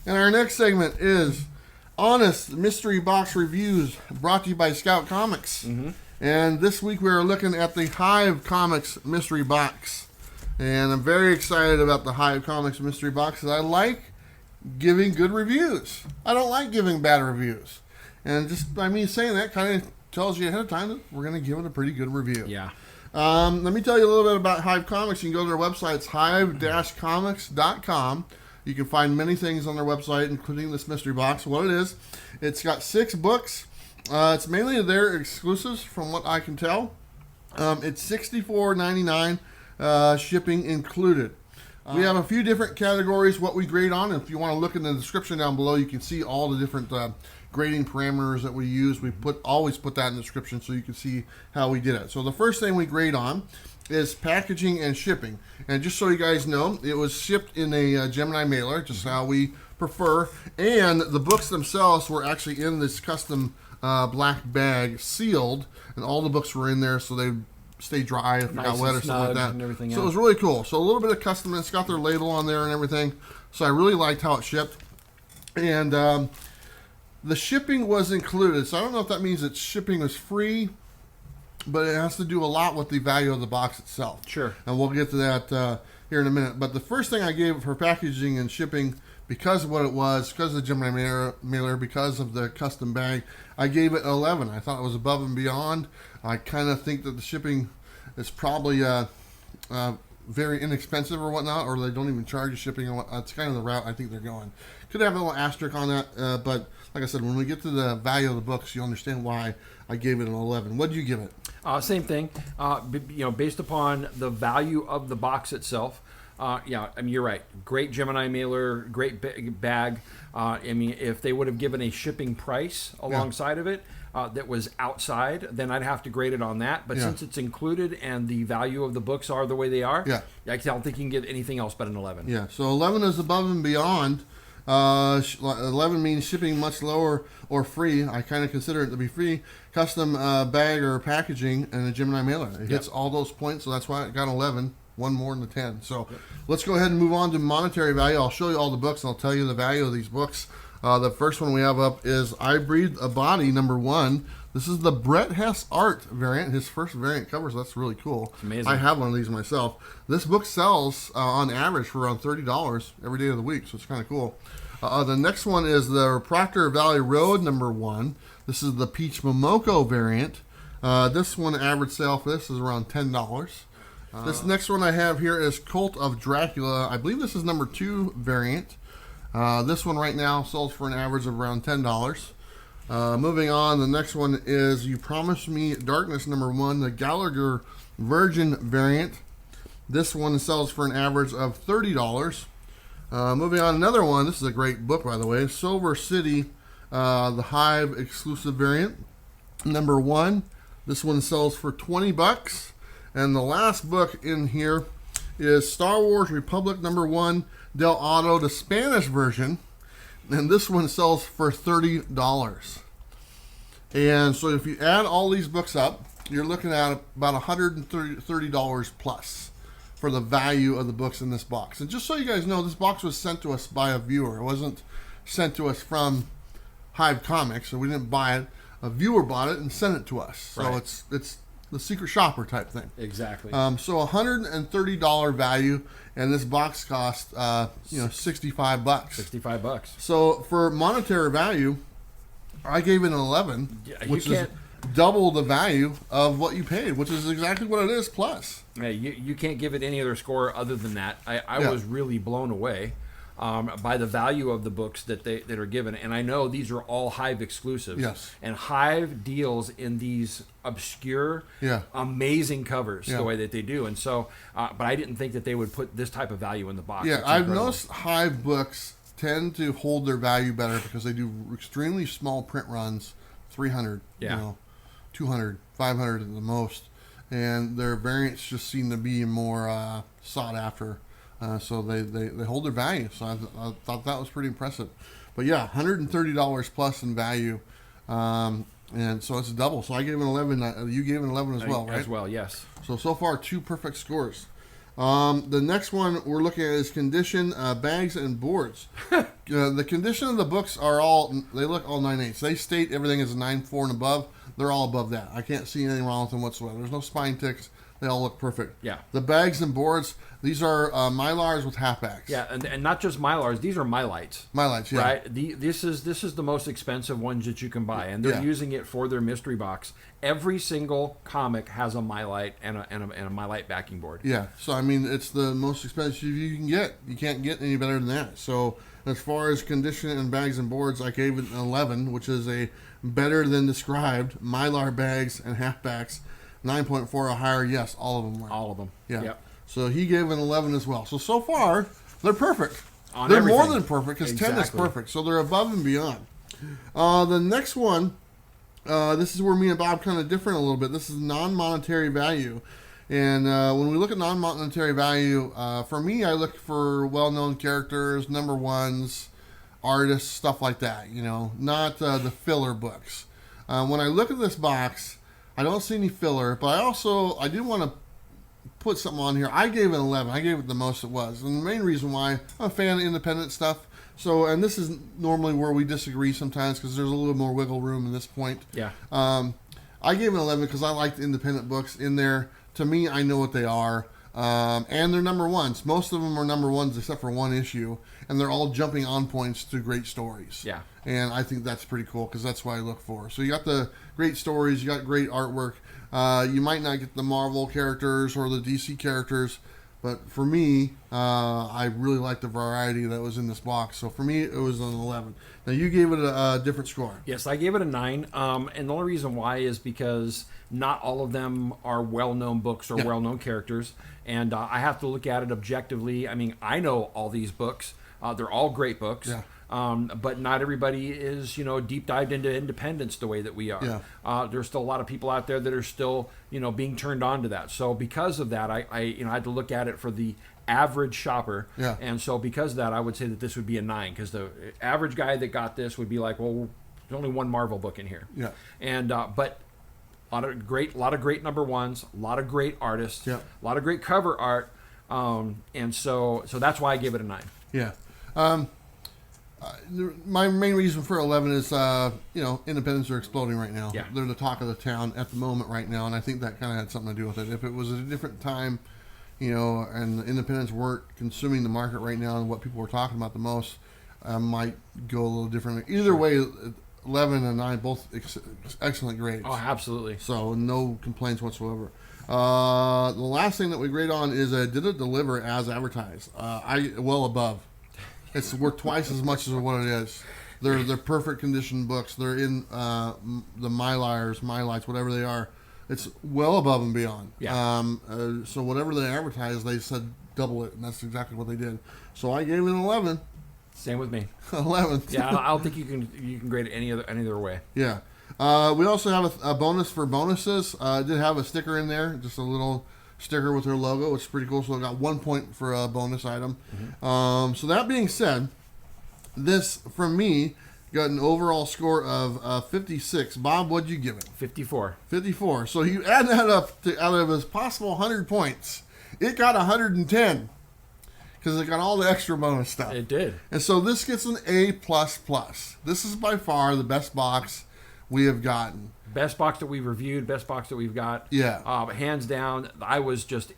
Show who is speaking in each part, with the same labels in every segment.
Speaker 1: And our next segment is Honest Mystery Box Reviews, brought to you by Scout Comics. And this week we are looking at the Hive Comics Mystery Box. And I'm very excited about the Hive Comics Mystery Box because I like giving good reviews. I don't like giving bad reviews. And just by me saying that kind of tells you ahead of time that we're going to give it a pretty good review.
Speaker 2: Yeah.
Speaker 1: Let me tell you a little bit about Hive Comics. You can go to their website. It's hive-comics.com. You can find many things on their website, including this mystery box. What it is, it's got 6 books. It's mainly their exclusives, from what I can tell. It's $64.99, shipping included. We have a few different categories what we grade on. If you want to look in the description down below, you can see all the different grading parameters that we use. We always put that in the description so you can see how we did it. So the first thing we grade on is packaging and shipping. And just so you guys know, it was shipped in a Gemini mailer, just how we prefer. And the books themselves were actually in this custom black bag, sealed, and all the books were in there so they stay dry if it got wet or something like that.
Speaker 2: And everything
Speaker 1: so it was really cool. So a little bit of custom. It's got their label on there and everything. So I really liked how it shipped. And the shipping was included. So I don't know if that means that shipping was free, but it has to do a lot with the value of the box itself.
Speaker 2: Sure.
Speaker 1: And we'll get to that here in a minute. But the first thing I gave for packaging and shipping, because of what it was, because of the Gemini mailer, because of the custom bag, I gave it 11. I thought it was above and beyond. I kind of think that the shipping is probably very inexpensive or whatnot, or they don't even charge you shipping. It's kind of the route I think they're going. Could have a little asterisk on that, but like I said, when we get to the value of the books, you'll understand why I gave it an 11. What did you give it?
Speaker 2: Same thing. Based upon the value of the box itself. You're right. Great Gemini mailer, great bag. If they would have given a shipping price alongside of it that was outside, then I'd have to grade it on that. But since it's included and the value of the books are the way they are, I don't think you can give anything else but an 11.
Speaker 1: Yeah, so 11 is above and beyond. 11 means shipping much lower or free. I kind of consider it to be free. Custom bag or packaging and a Gemini mailer. It hits all those points, so that's why it got 11. One more than the 10. So let's go ahead and move on to monetary value. I'll show you all the books and I'll tell you the value of these books. The first one we have up is I Breathe a Body, #1. This is the Brett Hess Art variant. His first variant cover, so that's really cool.
Speaker 2: It's amazing.
Speaker 1: I have one of these myself. This book sells on average for around $30 every day of the week, so it's kind of cool. The next one is the Proctor Valley Road, #1. This is the Peach Momoko variant. This one, average sale for this is around $10. This next one I have here is Cult of Dracula. I believe this is #2 variant. This one right now sells for an average of around $10. Moving on, the next one is You Promised Me Darkness, #1, the Gallagher Virgin variant. This one sells for an average of $30. Moving on, another one. This is a great book, by the way. Silver City, the Hive exclusive variant, #1. This one sells for $20. And the last book in here is Star Wars Republic #1, Del Auto, the Spanish version. And this one sells for $30. And so if you add all these books up, you're looking at about $130 plus for the value of the books in this box. And just so you guys know, this box was sent to us by a viewer. It wasn't sent to us from Hive Comics, so we didn't buy it. A viewer bought it and sent it to us. So it's the secret shopper type thing.
Speaker 2: Exactly.
Speaker 1: So $130 value, and this box cost $65.
Speaker 2: $65.
Speaker 1: So for monetary value, I gave it an 11, which is double the value of what you paid, which is exactly what it is plus.
Speaker 2: Hey, you can't give it any other score other than that. I was really blown away by the value of the books that are given. And I know these are all Hive exclusives.
Speaker 1: Yes.
Speaker 2: And Hive deals in these obscure, amazing covers the way that they do. And so, but I didn't think that they would put this type of value in the box.
Speaker 1: Yeah, I've noticed Hive books tend to hold their value better because they do extremely small print runs, 300, 200, 500 at the most. And their variants just seem to be more sought after. So they hold their value. So I thought that was pretty impressive. But yeah, $130 plus in value. And so it's a double. So I gave an 11. You gave an 11 as well, right?
Speaker 2: As well, yes.
Speaker 1: So far, 2 perfect scores. The next one we're looking at is condition, bags, and boards. the condition of the books are they look all 9/8. They state everything is a 9.4 and above. They're all above that. I can't see anything wrong with them whatsoever. There's no spine ticks. They all look perfect.
Speaker 2: Yeah.
Speaker 1: The bags and boards, these are Mylars with halfbacks.
Speaker 2: Yeah, and not just Mylars, these are Mylites.
Speaker 1: Mylites, yeah.
Speaker 2: Right? This is the most expensive ones that you can buy, and they're using it for their mystery box. Every single comic has a Mylite and a Mylite backing board.
Speaker 1: Yeah, so I mean, it's the most expensive you can get. You can't get any better than that. So as far as condition and bags and boards, I gave it an 11, which is a better than described Mylar bags and halfbacks. 9.4 or higher, yes, all of them were.
Speaker 2: All of them.
Speaker 1: Yeah.
Speaker 2: Yep.
Speaker 1: So he gave an 11 as well. So far, they're perfect.
Speaker 2: On
Speaker 1: they're
Speaker 2: everything.
Speaker 1: more than perfect because 10 is
Speaker 2: Exactly.
Speaker 1: perfect. So they're above and beyond. The next one, this is where me and Bob kind of differ a little bit. This is non-monetary value. And when we look at non-monetary value, for me, I look for well-known characters, number ones, artists, stuff like that, not the filler books. When I look at this box, I don't see any filler, but I do want to put something on here. I gave it 11. I gave it the most it was. And the main reason why, I'm a fan of independent stuff. So, and this is normally where we disagree sometimes because there's a little more wiggle room in this point.
Speaker 2: Yeah.
Speaker 1: I gave it 11 because I like the independent books in there. To me, I know what they are. And they're number ones. Most of them are number ones except for one issue. And they're all jumping on points to great stories.
Speaker 2: Yeah.
Speaker 1: And I think that's pretty cool because that's what I look for. So you got the great stories, you got great artwork. You might not get the Marvel characters or the DC characters, but for me, I really like the variety that was in this box. So for me, it was an 11. Now you gave it a different score.
Speaker 2: Yes, I gave it a 9. And the only reason why is because not all of them are well-known books or well-known characters. And I have to look at it objectively. I mean, I know all these books. They're all great books.
Speaker 1: Yeah.
Speaker 2: But not everybody is, deep dived into independence the way that we are.
Speaker 1: Yeah.
Speaker 2: There's still a lot of people out there that are still, being turned on to that. So because of that, I had to look at it for the average shopper.
Speaker 1: Yeah.
Speaker 2: And so because of that, I would say that this would be a 9 because the average guy that got this would be like, well, there's only one Marvel book in here.
Speaker 1: Yeah.
Speaker 2: And but a lot of great number ones, a lot of great artists,
Speaker 1: Yeah.
Speaker 2: a lot of great cover art, and so that's why I give it a 9.
Speaker 1: Yeah. My main reason for 11 is, independents are exploding right now.
Speaker 2: Yeah.
Speaker 1: They're the talk of the town at the moment right now, and I think that kind of had something to do with it. If it was at a different time, and the independents weren't consuming the market right now and what people were talking about the most, I might go a little different. Either way, 11 and 9, both excellent grades.
Speaker 2: Oh, absolutely.
Speaker 1: So no complaints whatsoever. The last thing that we grade on is did it deliver as advertised? Well above. It's worth twice as much as what it is. They're perfect condition books. They're in the Mylites, whatever they are. It's well above and beyond.
Speaker 2: Yeah.
Speaker 1: So whatever they advertised, they said double it, and that's exactly what they did. So I gave it an 11.
Speaker 2: Same with me.
Speaker 1: 11.
Speaker 2: Yeah, I don't think you can grade it any other way.
Speaker 1: Yeah. We also have a bonus for bonuses. I did have a sticker in there, just a little sticker with their logo, which is pretty cool. So I got 1 point for a bonus item. Mm-hmm. So that being said, this, from me, got an overall score of 56. Bob, what'd you give it?
Speaker 2: 54.
Speaker 1: 54. So you add that up to out of his possible 100 points, it got 110 because it got all the extra bonus stuff.
Speaker 2: It did.
Speaker 1: And so this gets an A++. This is by far the best box we have gotten.
Speaker 2: Best box that we've reviewed, best box that we've got.
Speaker 1: Yeah.
Speaker 2: Hands down, I was just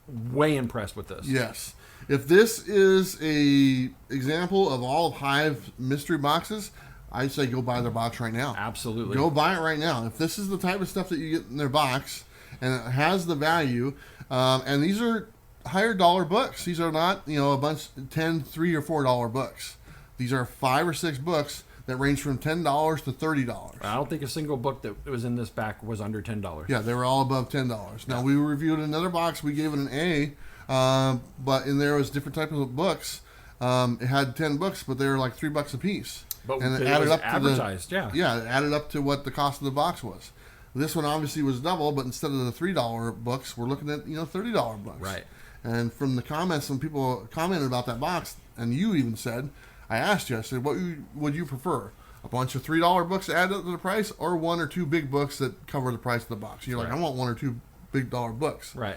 Speaker 2: way impressed with this.
Speaker 1: Yes. If this is a example of all of Hive mystery boxes, I'd say go buy their box right now.
Speaker 2: Absolutely.
Speaker 1: Go buy it right now. If this is the type of stuff that you get in their box and it has the value, and these are higher dollar books. These are not, a bunch $10, $3 or $4 books. These are 5 or 6 books that range from $10 to $30.
Speaker 2: I don't think a single book that was in this pack was under $10.
Speaker 1: Yeah, they were all above $10. Now, we reviewed another box. We gave it an A, but in there was different types of books. It had 10 books, but they were like $3 a piece.
Speaker 2: But
Speaker 1: and
Speaker 2: it
Speaker 1: added
Speaker 2: was
Speaker 1: up
Speaker 2: advertised,
Speaker 1: to yeah, it added up to what the cost of the box was. This one obviously was double, but instead of the $3 books, we're looking at $30 books.
Speaker 2: Right.
Speaker 1: And from the comments, when people commented about that box, and you even said, I asked you, I said, what would you prefer? A bunch of $3 books added up to the price, or 1 or 2 big books that cover the price of the box? You're like,
Speaker 2: Right.
Speaker 1: I want 1 or 2 big dollar books.
Speaker 2: Right.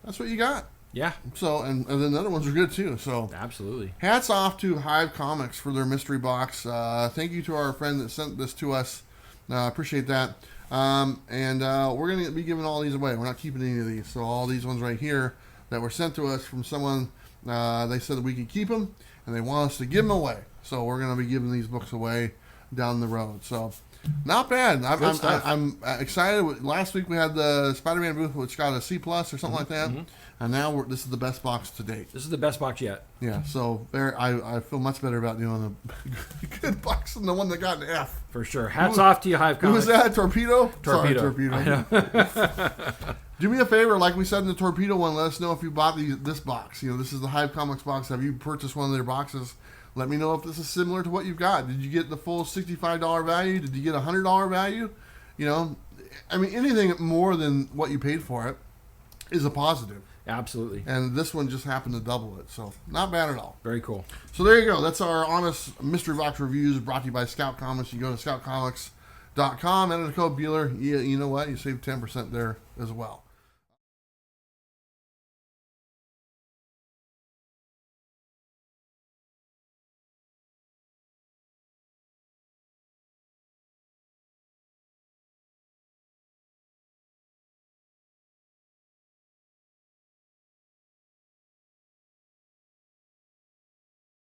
Speaker 1: That's what you got.
Speaker 2: Yeah,
Speaker 1: So, and then the other ones are good too. So,
Speaker 2: absolutely.
Speaker 1: hats off to Hive Comics for their mystery box. Thank you to our friend that sent this to us. Appreciate that. And we're going to be giving all these away. We're not keeping any of these. So all these ones right here that were sent to us from someone, they said that we could keep them, and they want us to give them away. So we're going to be giving these books away down the road. So not bad. I'm excited. Last week we had the Spider-Man booth, which got a C+ or something like that. And now this is the best box to date.
Speaker 2: This is the best box yet.
Speaker 1: Yeah, so I feel much better about doing a good box than the one that got an F.
Speaker 2: For sure. Hats off to you, Hive
Speaker 1: Who
Speaker 2: Comics.
Speaker 1: was that? Torpedo? Sorry,
Speaker 2: Torpedo.
Speaker 1: Torpedo. Do me a favor, like we said in the Torpedo one, let us know if you bought this box. This is the Hive Comics box. Have you purchased one of their boxes? Let me know if this is similar to what you've got. Did you get the full $65 value? Did you get a $100 value? Anything more than what you paid for it is a positive.
Speaker 2: Absolutely.
Speaker 1: And this one just happened to double it. So, not bad at all.
Speaker 2: Very cool.
Speaker 1: So, there you go. That's our honest mystery box reviews brought to you by Scout Comics. You go to scoutcomics.com, enter the code Bueller. You know what? You save 10% there as well.